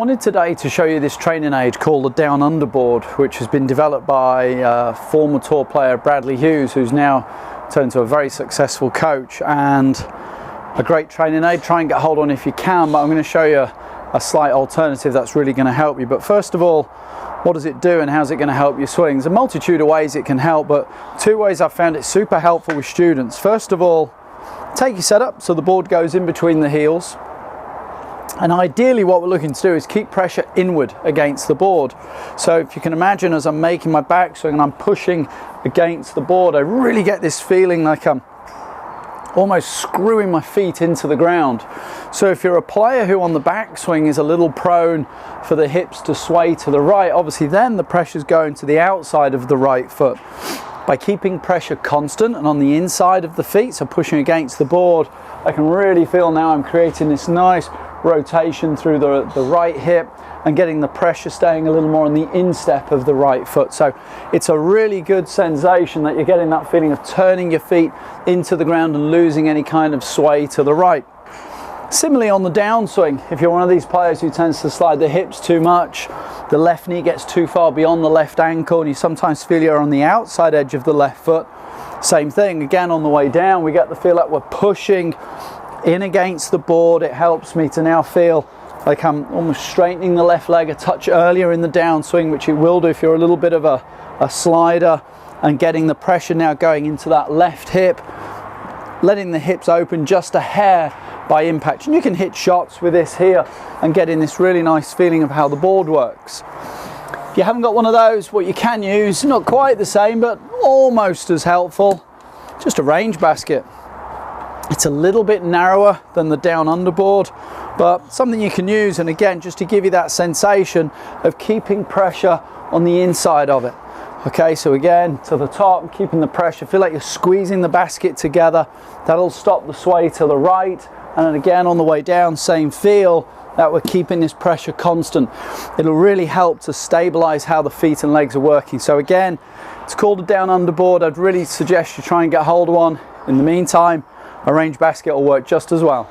I wanted today to show you this training aid called the Down Under board, which has been developed by former tour player Bradley Hughes, who's now turned into a very successful coach, and a great training aid. Try and get hold on if you can, but I'm going to show you a slight alternative that's really going to help you. But first of all, what does it do and how's it going to help your swings? A multitude of ways it can help, but two ways I've found it super helpful with students. First of all, take your setup so the board goes in between the heels. And ideally what we're looking to do is keep pressure inward against the board. So if you can imagine, as I'm making my backswing and I'm pushing against the board, I really get this feeling like I'm almost screwing my feet into the ground. So if you're a player who on the backswing is a little prone for the hips to sway to the right, obviously then the pressure's going to the outside of the right foot. By keeping pressure constant and on the inside of the feet, so pushing against the board, I can really feel now I'm creating this nice rotation through the right hip and getting the pressure staying a little more on the instep of the right foot. So it's a really good sensation that you're getting that feeling of turning your feet into the ground and losing any kind of sway to the right. Similarly on the downswing, if you're one of these players who tends to slide the hips too much, the left knee gets too far beyond the left ankle and you sometimes feel you're on the outside edge of the left foot, same thing. Again, on the way down, we get the feel that we're pushing in against the board. It helps me to now feel like I'm almost straightening the left leg a touch earlier in the downswing, which it will do if you're a little bit of a slider, and getting the pressure now going into that left hip, letting the hips open just a hair by impact. And you can hit shots with this here and getting this really nice feeling of how the board works. If you haven't got one of those, what you can use, not quite the same but almost as helpful, just a range basket. It's a little bit narrower than the Down Under board, but something you can use, and again, just to give you that sensation of keeping pressure on the inside of it. Okay, so again, to the top, keeping the pressure, feel like you're squeezing the basket together. That'll stop the sway to the right, and then again on the way down, same feel, that we're keeping this pressure constant. It'll really help to stabilize how the feet and legs are working. So again, it's called a Down Under board. I'd really suggest you try and get hold of one. In the meantime, a range basket will work just as well.